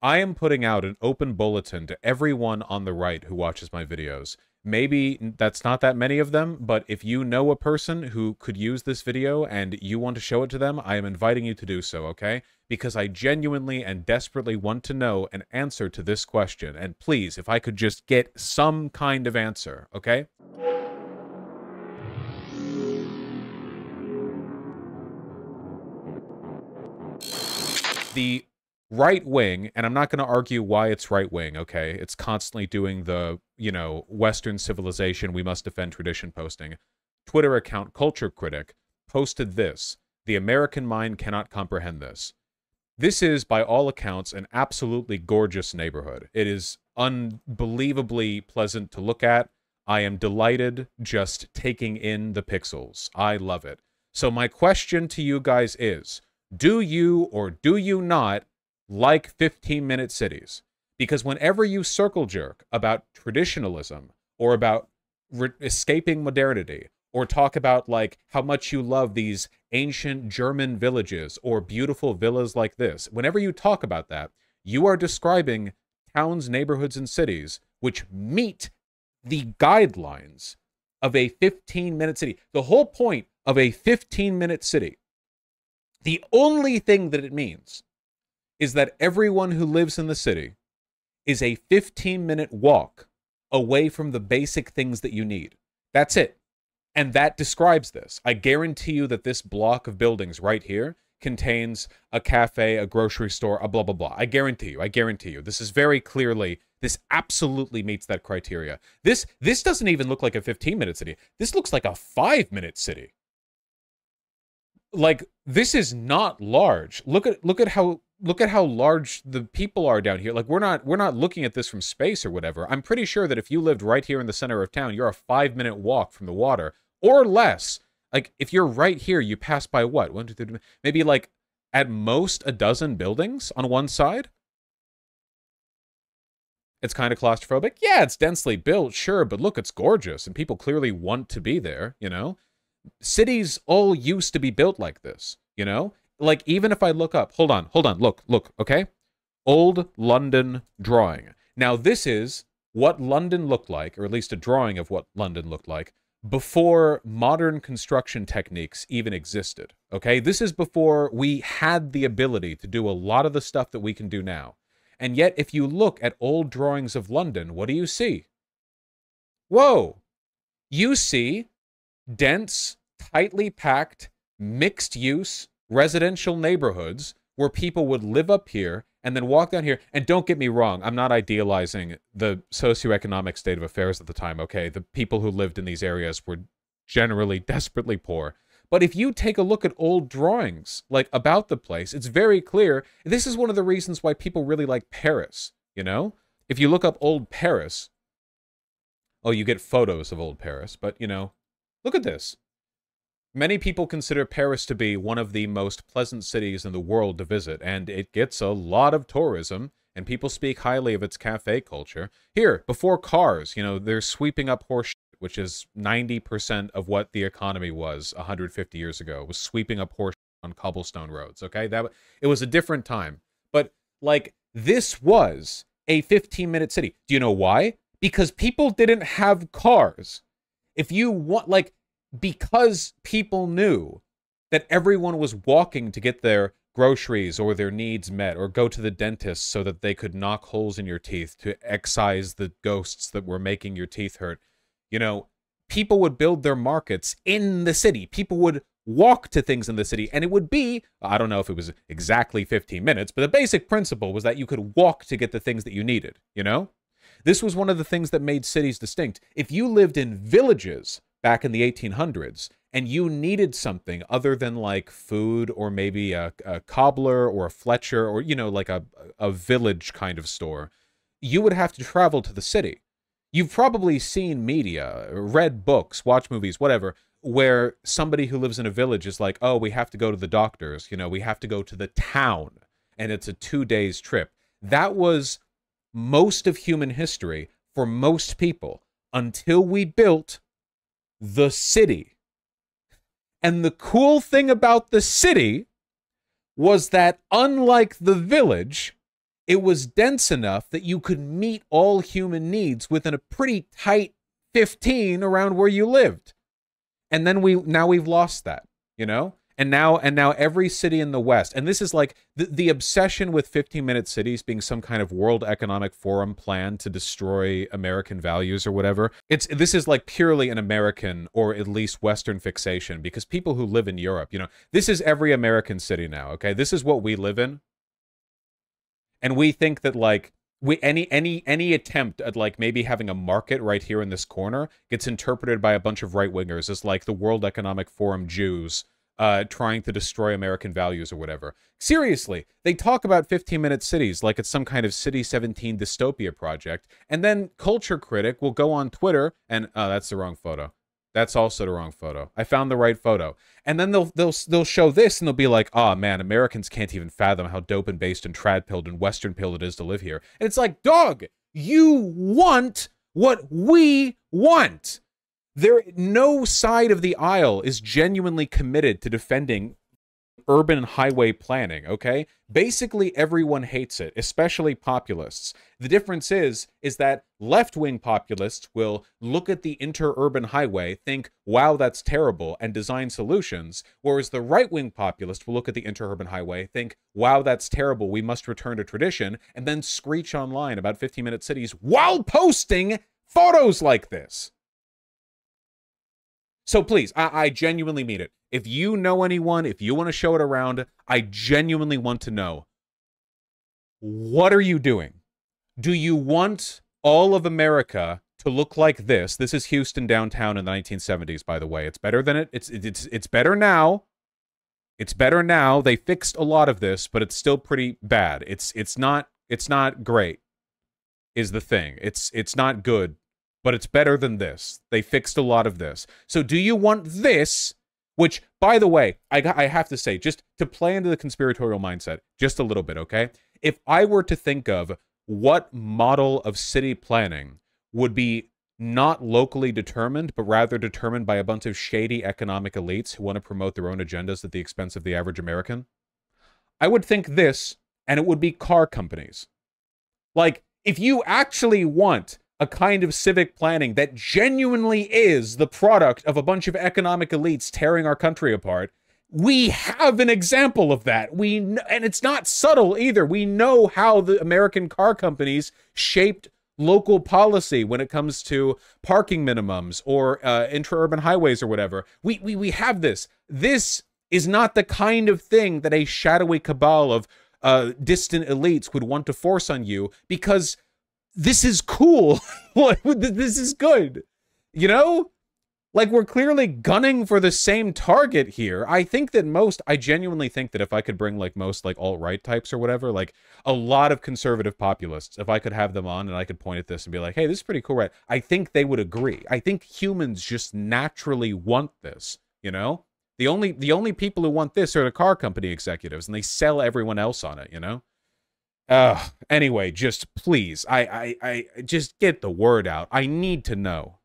I am putting out an open bulletin to everyone on the right who watches my videos. Maybe that's not that many of them, but if you know a person who could use this video and you want to show it to them, I am inviting you to do so, okay? Because I genuinely and desperately want to know an answer to this question. And please, if I could just get some kind of answer, okay? The right wing, and I'm not going to argue why it's right wing, okay? It's constantly doing the, Western civilization, we must defend tradition posting. Twitter account Culture Critic posted this: "The American mind cannot comprehend this." This is, by all accounts, an absolutely gorgeous neighborhood. It is unbelievably pleasant to look at. I am delighted just taking in the pixels. I love it. So my question to you guys is, do you or do you not like 15-minute cities? Because whenever you circle jerk about traditionalism or about escaping modernity or talk about like how much you love these ancient German villages or beautiful villas like this, whenever you talk about that, you are describing towns, neighborhoods, and cities which meet the guidelines of a 15-minute city. The whole point of a 15-minute city, the only thing that it means is that everyone who lives in the city is a 15-minute walk away from the basic things that you need. That's it. And that describes this. I guarantee you that this block of buildings right here contains a cafe, a grocery store, a blah, blah, blah. I guarantee you. I guarantee you. This is very clearly, this absolutely meets that criteria. This doesn't even look like a 15-minute city. This looks like a 5-minute city. Like, this is not large. Look at how large the people are down here. Like, we're not looking at this from space or whatever. I'm pretty sure that if you lived right here in the center of town, you're a 5-minute walk from the water or less. Like, if you're right here, you pass by what? 1, 2, 3, maybe like at most a dozen buildings on one side. It's kind of claustrophobic. Yeah, it's densely built, sure, but look, it's gorgeous and people clearly want to be there, you know? Cities all used to be built like this, you know? Like, even if I look up, hold on, look, okay? Old London drawing. Now, this is what London looked like, or at least a drawing of what London looked like, before modern construction techniques even existed, okay? This is before we had the ability to do a lot of the stuff that we can do now. And yet, if you look at old drawings of London, what do you see? Whoa! You see dense, tightly packed, mixed-use residential neighborhoods where people would live up here and then walk down here. And don't get me wrong, I'm not idealizing the socioeconomic state of affairs at the time, okay? The people who lived in these areas were generally desperately poor. But if you take a look at old drawings, like, about the place, it's very clear. This is one of the reasons why people really like Paris, you know? If you look up old Paris, oh, you get photos of old Paris, but, you know, look at this. Many people consider Paris to be one of the most pleasant cities in the world to visit, and it gets a lot of tourism, and people speak highly of its cafe culture. Here, before cars, you know, they're sweeping up horse shit, which is 90% of what the economy was 150 years ago, was sweeping up horse shit on cobblestone roads, okay? It was a different time. But, like, this was a 15-minute city. Do you know why? Because people didn't have cars. If you want, like, because people knew that everyone was walking to get their groceries or their needs met or go to the dentist so that they could knock holes in your teeth to excise the ghosts that were making your teeth hurt, you know, people would build their markets in the city. People would walk to things in the city, and it would be, I don't know if it was exactly 15 minutes, but the basic principle was that you could walk to get the things that you needed, you know? This was one of the things that made cities distinct. If you lived in villages back in the 1800s, and you needed something other than, like, food or maybe a cobbler or a Fletcher or, you know, like a village kind of store, you would have to travel to the city. You've probably seen media, read books, watched movies, whatever, where somebody who lives in a village is like, oh, we have to go to the doctors, you know, we have to go to the town, and it's a 2-day trip. That was most of human history for most people until we built the city. And the cool thing about the city was that, unlike the village, it was dense enough that you could meet all human needs within a pretty tight 15 around where you lived. And then we've lost that, you know? And now every city in the West, and this is like the obsession with 15-minute cities being some kind of World Economic Forum plan to destroy American values or whatever. This is like purely an American or at least Western fixation, because people who live in Europe, you know, this is every American city now, okay? This is what we live in. And we think that like any attempt at like maybe having a market right here in this corner gets interpreted by a bunch of right-wingers as like the World Economic Forum Jews trying to destroy American values or whatever. Seriously, they talk about 15-minute cities like it's some kind of City 17 dystopia project, and then Culture Critic will go on Twitter and, oh, that's the wrong photo. That's also the wrong photo. I found the right photo. And then they'll show this and they'll be like, oh man, Americans can't even fathom how dope and based and trad-pilled and Western-pilled it is to live here. And it's like, dog, you want what we want. No side of the aisle is genuinely committed to defending urban highway planning, okay? Basically, everyone hates it, especially populists. The difference is that left-wing populists will look at the interurban highway, think, wow, that's terrible, and design solutions, whereas the right-wing populist will look at the interurban highway, think, wow, that's terrible, we must return to tradition, and then screech online about 15-minute cities while posting photos like this. So please, I genuinely mean it. If you know anyone, if you want to show it around, I genuinely want to know, what are you doing? Do you want all of America to look like this? This is Houston downtown in the 1970s, by the way. It's better than it. It's better now. It's better now. They fixed a lot of this, but it's still pretty bad. It's not great, is the thing. It's not good. But it's better than this. They fixed a lot of this. So do you want this, which, by the way, I have to say, just to play into the conspiratorial mindset, just a little bit, okay? If I were to think of what model of city planning would be not locally determined, but rather determined by a bunch of shady economic elites who want to promote their own agendas at the expense of the average American, I would think this, and it would be car companies. Like, if you actually want a kind of civic planning that genuinely is the product of a bunch of economic elites tearing our country apart, we have an example of that. And it's not subtle either. We know how the American car companies shaped local policy when it comes to parking minimums or intra-urban highways or whatever. We have this. This is not the kind of thing that a shadowy cabal of distant elites would want to force on you, because this is cool. This is good. You know? Like, we're clearly gunning for the same target here. I genuinely think that if I could bring, like, most, like, alt-right types or whatever, like, a lot of conservative populists, if I could have them on and I could point at this and be like, hey, this is pretty cool, right? I think they would agree. I think humans just naturally want this, you know? The only people who want this are the car company executives, and they sell everyone else on it, you know? Anyway, just please, I just get the word out. I need to know.